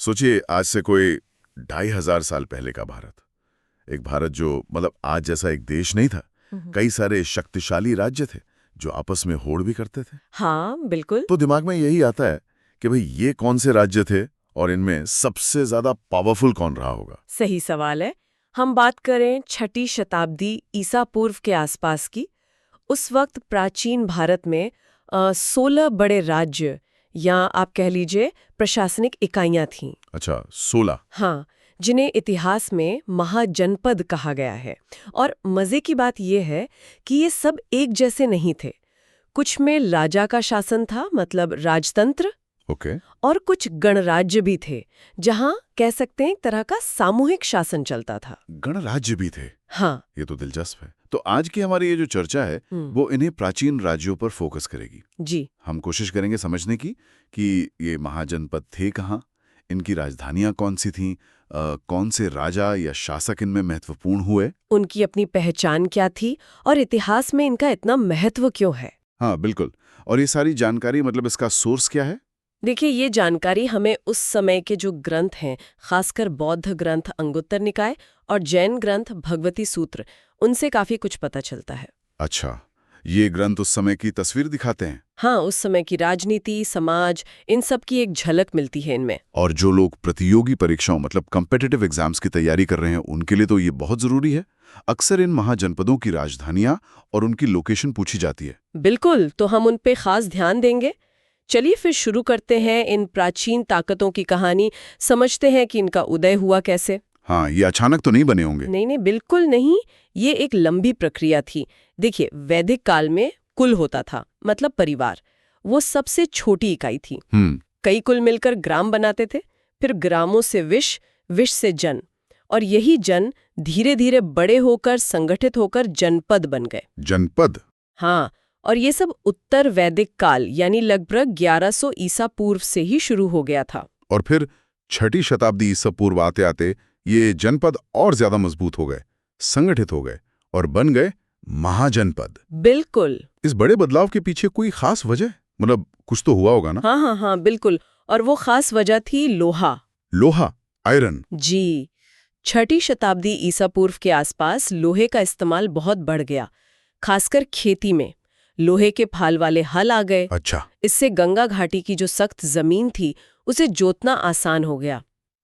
सोचिए आज से कोई 2500 साल पहले का भारत। एक भारत जो मतलब आज जैसा एक देश नहीं था। कई सारे शक्तिशाली राज्य थे जो आपस में होड़ भी करते थे। हाँ बिल्कुल। तो दिमाग में यही आता है कि भाई ये कौन से राज्य थे और इनमें सबसे ज्यादा पावरफुल कौन रहा होगा। सही सवाल है। हम बात करें 6ठी शताब्दी ईसा पूर्व के आसपास की। उस वक्त प्राचीन भारत में 16 बड़े राज्य या आप कह लीजिए प्रशासनिक इकाइयां थीं। अच्छा 16। हाँ, जिन्हें इतिहास में महाजनपद कहा गया है। और मजे की बात यह है कि ये सब एक जैसे नहीं थे। कुछ में राजा का शासन था, मतलब राजतंत्र। ओके। और कुछ गणराज्य भी थे, जहां कह सकते हैं एक तरह का सामूहिक शासन चलता था। गणराज्य भी थे। हाँ। ये तो दिलचस्प है। तो आज की हमारी ये जो चर्चा है वो इन्हें प्राचीन राज्यों पर फोकस करेगी। जी। हम कोशिश करेंगे समझने की कि ये महाजनपद थे कहाँ, इनकी राजधानियां कौन सी थीं, कौन से राजा या शासक इनमें महत्वपूर्ण हुए, उनकी अपनी पहचान क्या थी और इतिहास में इनका इतना महत्व क्यों है। हाँ बिल्कुल। और ये सारी जानकारी मतलब इसका सोर्स क्या है? देखिए, ये जानकारी हमें उस समय के जो ग्रंथ हैं, खासकर बौद्ध ग्रंथ अंगुत्तर निकाय और जैन ग्रंथ भगवती सूत्र, उनसे काफी कुछ पता चलता है। अच्छा, ये ग्रंथ उस समय की तस्वीर दिखाते हैं। हाँ, उस समय की राजनीति, समाज, इन सब की एक झलक मिलती है इनमें। और जो लोग प्रतियोगी परीक्षाओं मतलब कॉम्पिटिटिव एग्जाम्स की तैयारी कर रहे हैं उनके लिए तो ये बहुत जरूरी है। अक्सर इन महाजनपदों की राजधानियां और उनकी लोकेशन पूछी जाती है। बिल्कुल, तो हम उन पे खास ध्यान देंगे। चलिए फिर शुरू करते हैं इन प्राचीन ताकतों की कहानी, समझते हैं कि इनका उदय हुआ कैसे। हाँ, ये अचानक तो नहीं बने होंगे। नहीं, बिल्कुल नहीं। ये एक लंबी प्रक्रिया थी। देखिए, वैदिक काल में कुल होता था, मतलब परिवार। वो सबसे छोटी इकाई थी। कई कुल मिलकर ग्राम बनाते थे, फिर ग्रामों से विश से जन, और यही जन धीरे धीरे बड़े होकर संगठित होकर जनपद बन गए। जनपद? हाँ, और ये सब उत्तर वैदिक काल यानी लगभग 1100 ईसा पूर्व से ही शुरू हो गया था। और फिर 6ठी शताब्दी ईसा पूर्व आते आते ये जनपद और ज्यादा मजबूत हो गए, संगठित हो गए और बन गए महाजनपद। बिल्कुल। इस बड़े बदलाव के पीछे कोई खास वजह, मतलब कुछ तो हुआ होगा ना? हाँ, बिल्कुल। और वो खास वजह थी लोहा। लोहा, आयरन। जी। 6ठी शताब्दी ईसा पूर्व के आसपास लोहे का इस्तेमाल बहुत बढ़ गया, खासकर खेती में। लोहे के फाल वाले हल आ गए। अच्छा। इससे गंगा घाटी की जो सख्त जमीन थी उसे जोतना आसान हो गया।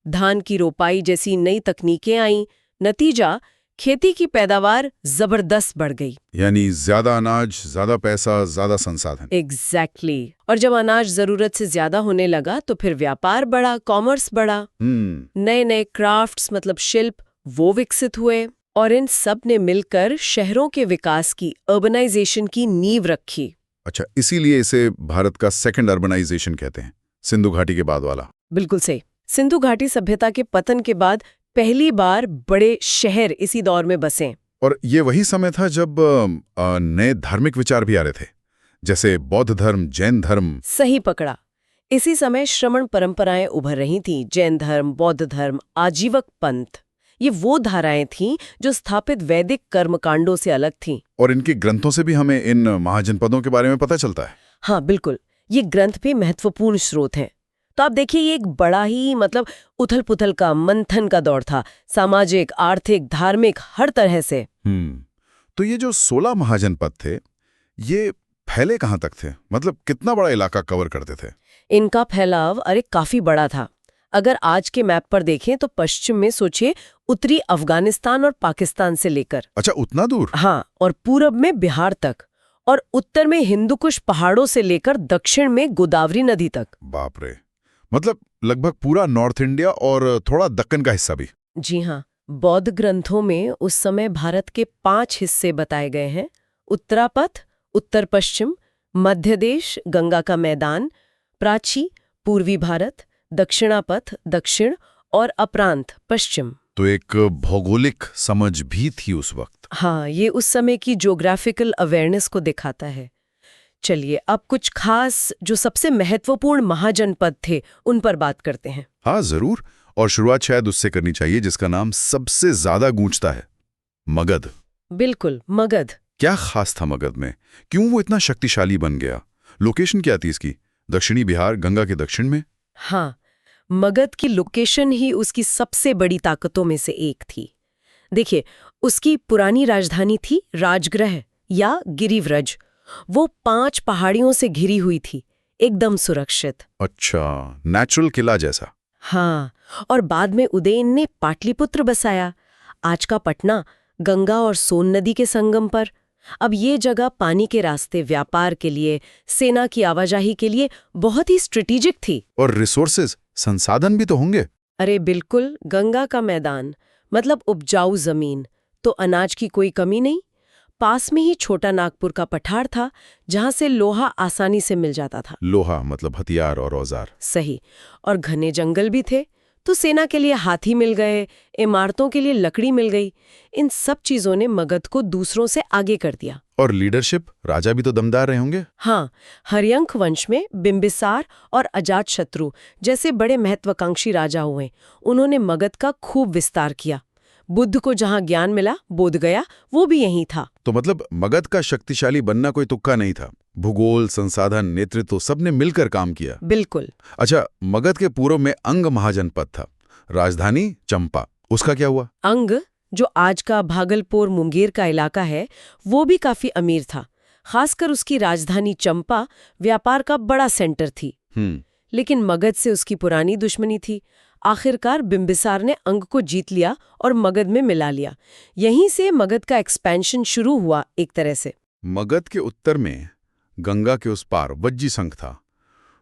धान की रोपाई जैसी नई तकनीकें आईं। नतीजा, खेती की पैदावार जबरदस्त बढ़ गई। यानी ज्यादा अनाज, ज्यादा पैसा, ज्यादा संसाधन। एग्जैक्टली। और जब अनाज जरूरत से ज्यादा होने लगा तो फिर व्यापार बढ़ा, कॉमर्स बढ़ा। नए नए क्राफ्ट्स मतलब शिल्प वो विकसित हुए, और इन सब ने मिलकर शहरों के विकास की, अर्बनाइजेशन की नींव रखी। अच्छा, इसीलिए इसे भारत का सेकंड अर्बनाइजेशन कहते हैं, सिंधु घाटी के बाद वाला। बिल्कुल सही। सिंधु घाटी सभ्यता के पतन के बाद पहली बार बड़े शहर इसी दौर में बसे। और ये वही समय था जब नए धार्मिक विचार भी आ रहे थे, जैसे बौद्ध धर्म, जैन धर्म। सही पकड़ा। इसी समय श्रमण परंपराएं उभर रही थीं। जैन धर्म, बौद्ध धर्म, आजीवक पंथ, ये वो धाराएं थीं जो स्थापित वैदिक कर्मकांडों से अलग थीं। और इनके ग्रंथों से भी हमें इन महाजनपदों के बारे में पता चलता है। हाँ बिल्कुल, ये ग्रंथ भी महत्वपूर्ण स्रोत हैं। तो आप देखिए, ये एक बड़ा ही मतलब उथल पुथल का, मंथन का दौर था, सामाजिक, आर्थिक, धार्मिक, हर तरह से। तो ये जो 16 महाजनपद थे, ये फैले कहाँ तक थे? मतलब कितना बड़ा इलाका कवर करते थे? इनका फैलाव काफी बड़ा था। अगर आज के मैप पर देखें तो पश्चिम में सोचिए उत्तरी अफगानिस्तान और पाकिस्तान से लेकर। अच्छा, उतना दूर? हाँ, और पूरब में बिहार तक, और उत्तर में हिंदुकुश पहाड़ों से लेकर दक्षिण में गोदावरी नदी तक। बाप रे, मतलब लगभग पूरा नॉर्थ इंडिया और थोड़ा दक्कन का हिस्सा भी। जी हाँ। बौद्ध ग्रंथों में उस समय भारत के 5 हिस्से बताए गए हैं: उत्तरापथ उत्तर पश्चिम, मध्य देश गंगा का मैदान, प्राची पूर्वी भारत, दक्षिणापथ दक्षिण, और अप्रांत पश्चिम। तो एक भौगोलिक समझ भी थी उस वक्त। हाँ, ये उस समय की ज्योग्राफिकल अवेयरनेस को दिखाता है। चलिए अब कुछ खास जो सबसे महत्वपूर्ण महाजनपद थे उन पर बात करते हैं। हाँ जरूर, और शुरुआत शायद उससे करनी चाहिए जिसका नाम सबसे ज्यादा गूंजता है, मगध। बिल्कुल, मगध। क्या खास था मगध में? क्यों वो इतना शक्तिशाली बन गया? लोकेशन क्या थी इसकी? दक्षिणी बिहार, गंगा के दक्षिण में। हाँ, मगध की लोकेशन ही उसकी सबसे बड़ी ताकतों में से एक थी। देखिए, उसकी पुरानी राजधानी थी राजगृह या गिरिव्रज। वो 5 पहाड़ियों से घिरी हुई थी, एकदम सुरक्षित। अच्छा, नेचुरल किला जैसा। हाँ, और बाद में उदयन ने पाटलिपुत्र बसाया, आज का पटना, गंगा और सोन नदी के संगम पर। अब ये जगह पानी के रास्ते, व्यापार के लिए, सेना की आवाजाही के लिए बहुत ही स्ट्रेटेजिक थी। और रिसोर्सेज, संसाधन भी तो होंगे। अरे बिल्कुल, गंगा का मैदान, मतलब उपजाऊ जमीन, तो अनाज की कोई कमी नहीं। पास में ही छोटा नागपुर का पठार था, जहां से लोहा आसानी से मिल जाता था। लोहा मतलब हथियार और औजार। सही। और घने जंगल भी थे, तो सेना के लिए हाथी मिल गए, इमारतों के लिए लकड़ी मिल गई। इन सब चीजों ने मगध को दूसरों से आगे कर दिया। और लीडरशिप, राजा भी तो दमदार रहे होंगे। हाँ, हर्यंक वंश में बिंबिसार और अजातशत्रु जैसे बड़े महत्वाकांक्षी राजा हुए। उन्होंने मगध का खूब विस्तार किया। बुद्ध को जहां ज्ञान मिला, बोध गया, वो भी यहीं था। तो मतलब मगध का शक्तिशाली बनना कोई तुक्का नहीं था। भूगोल, संसाधन, नेतृत्व सबने मिलकर काम किया। बिल्कुल। अच्छा, मगध के पूर्व में अंग महाजनपद था, राजधानी चंपा, उसका क्या हुआ? अंग, जो आज का भागलपुर मुंगेर का इलाका है, वो भी काफी अमीर था। खासकर उसकी राजधानी चंपा व्यापार का बड़ा सेंटर थी। लेकिन मगध से उसकी पुरानी दुश्मनी थी। आखिरकार बिंबिसार ने अंग को जीत लिया और मगध में मिला लिया। यहीं से मगध का एक्सपेंशन शुरू हुआ एक तरह से। मगध के उत्तर में गंगा के उस पार वज्जी संघ था।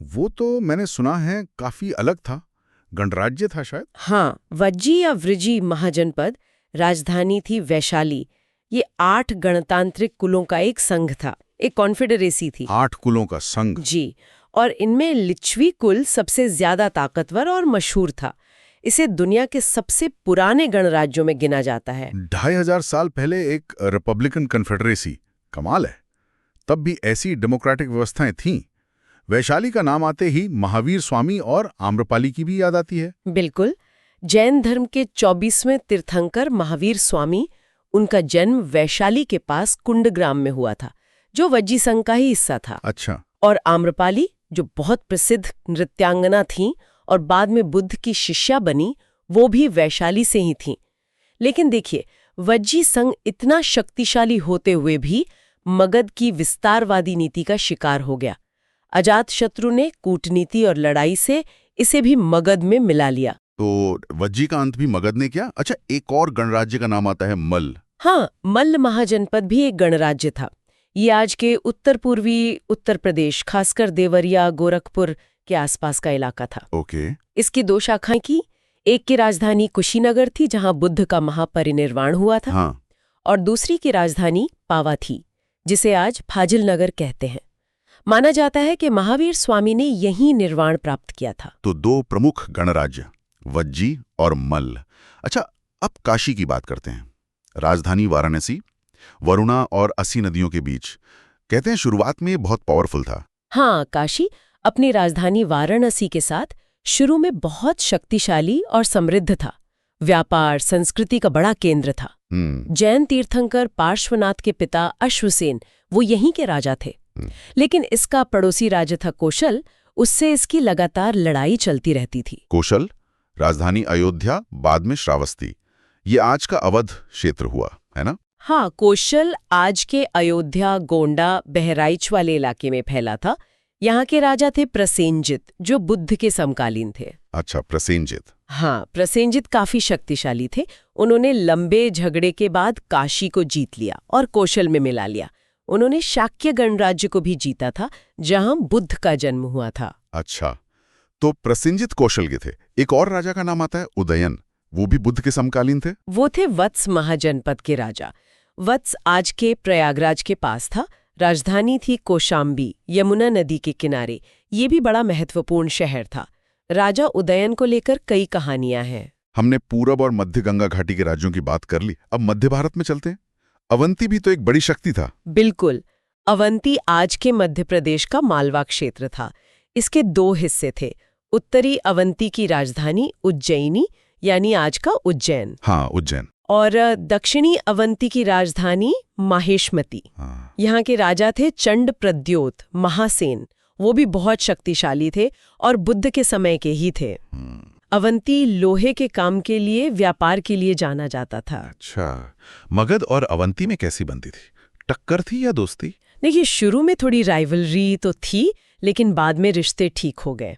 वो तो मैंने सुना है काफी अलग था, गणराज्य था शायद। हाँ, वज्जी या वृजी महाजनपद, राजधानी थी वैशाली। ये 8 गणतांत्रिक कुलों का एक संघ था, एक कॉन्फेडरेसी थी। 8 कुलों का संघ। जी, और इनमें लिच्छवी कुल सबसे ज्यादा ताकतवर और मशहूर था। इसे दुनिया के सबसे पुराने गणराज्यों में गिना जाता है। 2500 साल पहले एक रिपब्लिकन कन्फेडरेसी, कमाल है। तब भी ऐसी डेमोक्रेटिक व्यवस्थाएं थीं। वैशाली का नाम आते ही महावीर स्वामी और आम्रपाली की भी याद आती है। बिल्कुल। जैन धर्म के 24वें तीर्थंकर महावीर स्वामी, उनका जन्म वैशाली के पास कुंडग्राम में हुआ था, जो वज्जी संघ का ही हिस्सा था। अच्छा। और आम्रपाली, जो बहुत प्रसिद्ध नृत्यांगना थीं और बाद में बुद्ध की शिष्या बनी, वो भी वैशाली से ही थीं। लेकिन देखिए, वज्जी संघ इतना शक्तिशाली होते हुए भी मगध की विस्तारवादी नीति का शिकार हो गया। अजातशत्रु ने कूटनीति और लड़ाई से इसे भी मगध में मिला लिया। तो वज्जी का अंत भी मगध ने किया। अच्छा, एक और गणराज्य का नाम आता है मल्ल। हाँ, मल्ल महाजनपद भी एक गणराज्य था। ये आज के उत्तर पूर्वी उत्तर प्रदेश, खासकर देवरिया, गोरखपुर के आसपास का इलाका था। ओके। इसकी 2 शाखाएं की। एक की राजधानी कुशीनगर थी, जहां बुद्ध का महापरिनिर्वाण हुआ था। हाँ। और दूसरी की राजधानी पावा थी, जिसे आज फाजिल नगर कहते हैं। माना जाता है कि महावीर स्वामी ने यहीं निर्वाण प्राप्त किया था। तो 2 प्रमुख गणराज्य, वज्जी और मल्ल। अच्छा, अब काशी की बात करते हैं। राजधानी वाराणसी, वरुणा और अस्सी नदियों के बीच। कहते हैं शुरुआत में बहुत पावरफुल था। हाँ, काशी अपनी राजधानी वाराणसी के साथ शुरू में बहुत शक्तिशाली और समृद्ध था। व्यापार, संस्कृति का बड़ा केंद्र था। जैन तीर्थंकर पार्श्वनाथ के पिता अश्वसेन, वो यहीं के राजा थे। लेकिन इसका पड़ोसी राज्य था कोशल, उससे इसकी लगातार लड़ाई चलती रहती थी। कोशल, राजधानी अयोध्या, बाद में श्रावस्ती, ये आज का अवध क्षेत्र हुआ, है ना? हाँ, कोशल आज के अयोध्या, गोंडा, बहराइच वाले इलाके में फैला था। यहाँ के राजा थे प्रसेनजित, जो बुद्ध के समकालीन थे। अच्छा, प्रसेनजित। हाँ, प्रसेनजित काफी शक्तिशाली थे। उन्होंने लंबे झगड़े के बाद काशी को जीत लिया और कोशल में मिला लिया। उन्होंने शाक्य गणराज्य को भी जीता था, जहां बुद्ध का जन्म हुआ था। अच्छा, तो प्रसेनजित कौशल के थे। एक और राजा का नाम आता है उदयन, वो भी बुद्ध के समकालीन थे। वो थे वत्स महाजनपद के राजा। वत्स आज के प्रयागराज के पास था। राजधानी थी कौशाम्बी, यमुना नदी के किनारे। ये भी बड़ा महत्वपूर्ण शहर था। राजा उदयन को लेकर कई कहानियां हैं। हमने पूरब और मध्य गंगा घाटी के राज्यों की बात कर ली, अब मध्य भारत में चलते हैं। अवंती भी तो एक बड़ी शक्ति था। बिल्कुल। अवंती आज के मध्य प्रदेश का मालवा क्षेत्र था। इसके 2 हिस्से थे। उत्तरी अवंती की राजधानी उज्जैनी, यानी आज का उज्जैन। हाँ, उज्जैन। और दक्षिणी अवंती की राजधानी माहेशमती। हाँ। यहाँ के राजा थे चंड प्रद्योत, महासेन, वो भी बहुत शक्तिशाली थे और बुद्ध के समय के ही थे। अवंती लोहे के काम के लिए, व्यापार के लिए जाना जाता था। अच्छा, मगध और अवंती में कैसी बनती थी? टक्कर थी या दोस्ती? देखिए, शुरू में थोड़ी राइवलरी तो थी, लेकिन बाद में रिश्ते ठीक हो गए।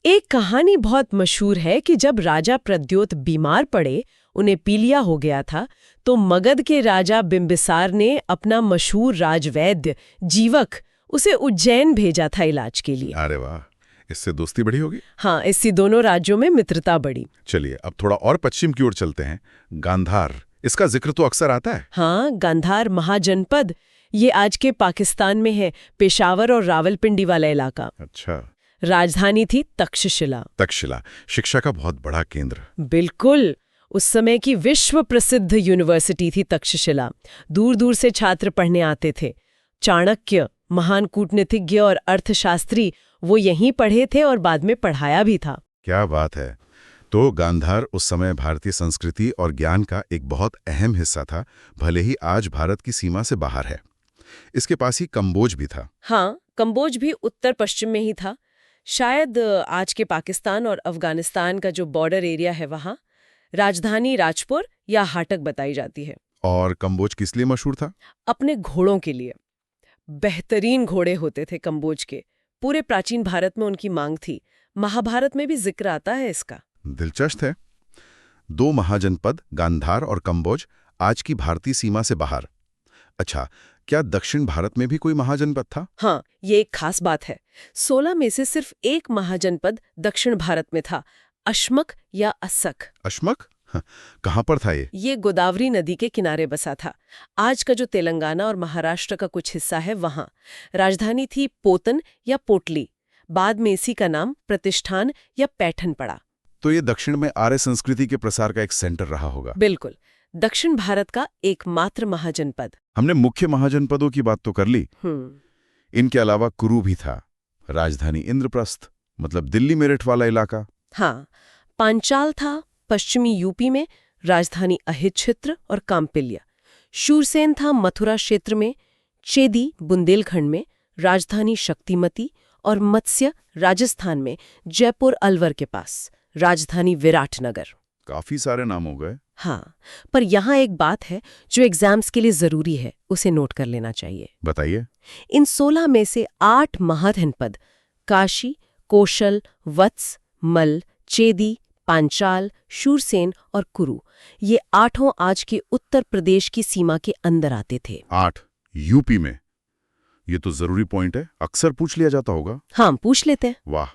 एक कहानी बहुत मशहूर है कि जब राजा प्रद्योत बीमार पड़े, उन्हें पीलिया हो गया था, तो मगध के राजा बिंबिसार ने अपना मशहूर राजवैद्य जीवक उसे उज्जैन भेजा था इलाज के लिए। अरे वाह, इससे दोस्ती बढ़ी होगी। हाँ, इससे दोनों राज्यों में मित्रता बढ़ी। चलिए अब थोड़ा और पश्चिम की ओर चलते हैं। गांधार, इसका जिक्र तो अक्सर आता है। हाँ, गांधार महाजनपद, ये आज के पाकिस्तान में है, पेशावर और रावलपिंडी वाला इलाका। अच्छा। राजधानी थी तक्षशिला। तक्षशिला शिक्षा का बहुत बड़ा केंद्र। बिल्कुल, उस समय की विश्व प्रसिद्ध यूनिवर्सिटी थी तक्षशिला। दूर दूर से छात्र पढ़ने आते थे। चाणक्य, महान कूटनीतिज्ञ और अर्थशास्त्री, वो यहीं पढ़े थे और बाद में पढ़ाया भी था। क्या बात है। तो गांधार उस समय भारतीय संस्कृति और ज्ञान का एक बहुत अहम हिस्सा था, भले ही आज भारत की सीमा से बाहर है। इसके पास ही कंबोज भी था। हाँ, कंबोज भी उत्तर पश्चिम में ही था, शायद आज के पाकिस्तान और अफगानिस्तान का जो बॉर्डर एरिया है वहाँ। राजधानी राजपुर या हाटक बताई जाती है। और कंबोज किस लिए मशहूर था? अपने घोड़ों के लिए। बेहतरीन घोड़े होते थे कंबोज के। पूरे प्राचीन भारत में उनकी मांग थी। महाभारत में भी जिक्र आता है इसका। दिलचस्प है। दो महाजनपद गांधार और कंबोज आज की भारतीय सीमा से बाहर। अच्छा, क्या दक्षिण भारत में भी कोई महाजनपद था? हाँ, ये एक खास बात है। 16 में से सिर्फ एक महाजनपद दक्षिण भारत में था, अश्मक या असक। अश्मक? कहाँ पर था ये? ये गोदावरी नदी के किनारे बसा था। आज का जो तेलंगाना और महाराष्ट्र का कुछ हिस्सा है वहाँ। राजधानी थी पोतन या पोटली। बाद में इसी का नाम प्रतिष्ठान या पैठन पड़ा। तो ये दक्षिण में आर्य संस्कृति के प्रसार का एक सेंटर रहा होगा। बिल्कुल, दक्षिण भारत का एकमात्र महाजनपद। हमने मुख्य महाजनपदों की बात तो कर ली। इनके अलावा कुरु भी था। राजधानी इंद्रप्रस्थ, मतलब दिल्ली मेरठ वाला इलाका। हाँ, पांचाल था पश्चिमी यूपी में, राजधानी अहिच्छित्र और काम्पिल्या। शूरसेन था मथुरा क्षेत्र में, चेदी बुंदेलखंड में, राजधानी शक्तिमती, और मत्स्य राजस्थान में, जयपुर अलवर के पास, राजधानी विराटनगर। काफी सारे नाम हो गए। हाँ, पर यहाँ एक बात है जो एग्जाम्स के लिए जरूरी है, उसे नोट कर लेना चाहिए। बताइए। इन 16 में से 8 महाजनपद काशी, कौशल, वत्स, मल, चेदी, पांचाल, शूरसेन और कुरु, ये 8 आज के उत्तर प्रदेश की सीमा के अंदर आते थे। 8 यूपी में? ये तो जरूरी पॉइंट है, अक्सर पूछ लिया जाता होगा। हाँ, पूछ लेते हैं। वाह।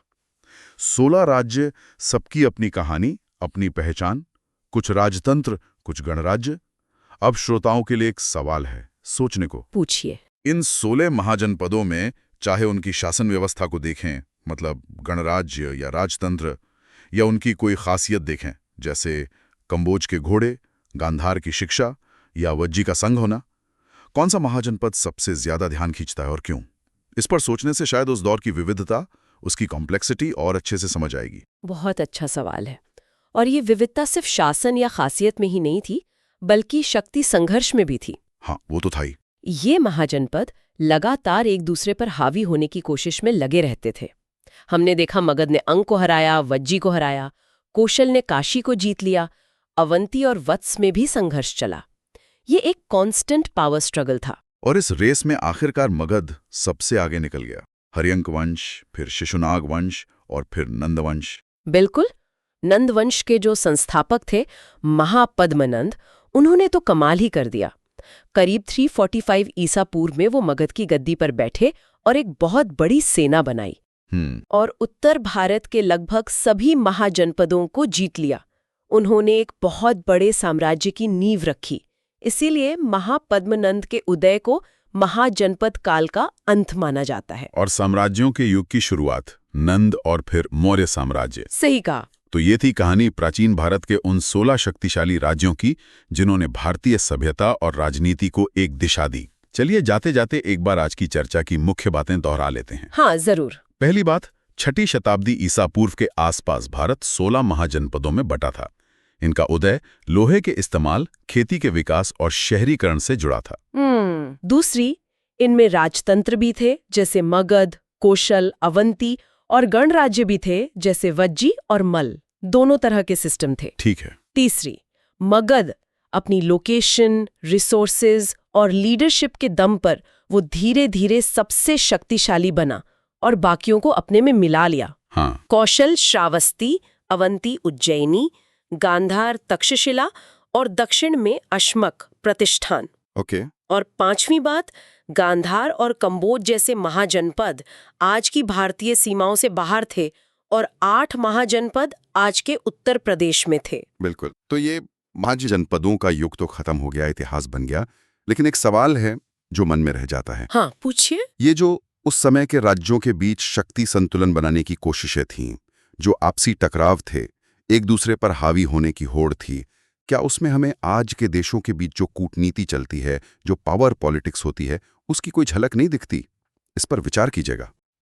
16 राज्य, सबकी अपनी कहानी, अपनी पहचान, कुछ राजतंत्र, कुछ गणराज्य। अब श्रोताओं के लिए एक सवाल है सोचने को। पूछिए। इन 16 महाजनपदों में चाहे उनकी शासन व्यवस्था को देखें, मतलब गणराज्य या राजतंत्र, या उनकी कोई खासियत देखें, जैसे कंबोज के घोड़े, गांधार की शिक्षा या वज्जी का संघ होना, कौन सा महाजनपद सबसे ज्यादा ध्यान खींचता है और क्यों? इस पर सोचने से शायद उस दौर की विविधता, उसकी कॉम्प्लेक्सिटी और अच्छे से समझ आएगी। बहुत अच्छा सवाल है। और ये विविधता सिर्फ शासन या खासियत में ही नहीं थी, बल्कि शक्ति संघर्ष में भी थी। हाँ, वो तो था ही। ये महाजनपद लगातार एक दूसरे पर हावी होने की कोशिश में लगे रहते थे। हमने देखा मगध ने अंग को हराया, वज्जी को हराया, कौशल ने काशी को जीत लिया, अवंती और वत्स में भी संघर्ष चला। ये एक कांस्टेंट पावर स्ट्रगल था। और इस रेस में आखिरकार मगध सबसे आगे निकल गया। हर्यंक वंश, फिर शिशुनाग वंश और फिर नंदवंश। बिल्कुल, नंदवंश के जो संस्थापक थे महापद्मनंद, उन्होंने तो कमाल ही कर दिया। करीब 345 ईसा पूर्व में वो मगध की गद्दी पर बैठे और एक बहुत बड़ी सेना बनाई और उत्तर भारत के लगभग सभी महाजनपदों को जीत लिया। उन्होंने एक बहुत बड़े साम्राज्य की नींव रखी। इसीलिए महापद्मनंद के उदय को महाजनपद काल का अंत माना जाता है। और साम्राज्यों के युग की शुरुआत नंद और फिर मौर्य साम्राज्य। सही कहा। तो ये थी कहानी प्राचीन भारत के उन 16 शक्तिशाली राज्यों की, जिन्होंने भारतीय सभ्यता और राजनीति को एक दिशा दी। चलिए जाते जाते एक बार आज की चर्चा की मुख्य बातें दोहरा लेते हैं। हाँ, जरूर। पहली बात, 6ठी शताब्दी ईसा पूर्व के आसपास भारत 16 महाजनपदों में बटा था। इनका उदय लोहे के इस्तेमाल, खेती के विकास और शहरीकरण से जुड़ा था। दूसरी, इनमें राजतंत्र भी थे, जैसे मगध, कोशल, अवंती और गणराज्य भी थे, जैसे वज्जी और मल्ल। दोनों तरह के सिस्टम थे। ठीक है। तीसरी, मगध अपनी लोकेशन, रिसोर्सेज और लीडरशिप के दम पर वो धीरे धीरे सबसे शक्तिशाली बना और बाकियों को अपने में मिला लिया। हाँ। कौशल श्रावस्ती, अवंती उज्जैनी, गांधार तक्षशिला और दक्षिण में अश्मक प्रतिष्ठान। ओके। और पांचवी बात, गांधार और कंबोज जैसे महाजनपद आज की भारतीय सीमाओं से बाहर थे और 8 महाजनपद आज के उत्तर प्रदेश में थे। बिल्कुल। तो ये महाजनपदों का युग तो खत्म हो गया, इतिहास बन गया, लेकिन एक सवाल है जो मन में रह जाता है। हाँ, पूछिए। ये जो उस समय के राज्यों के बीच शक्ति संतुलन बनाने की कोशिशें थीं, जो आपसी टकराव थे, एक दूसरे पर हावी होने की होड़ थी, क्या उसमें हमें आज के देशों के बीच जो कूटनीति चलती है, जो पावर पॉलिटिक्स होती है, उसकी कोई झलक नहीं दिखती? इस पर विचार कीजिएगा।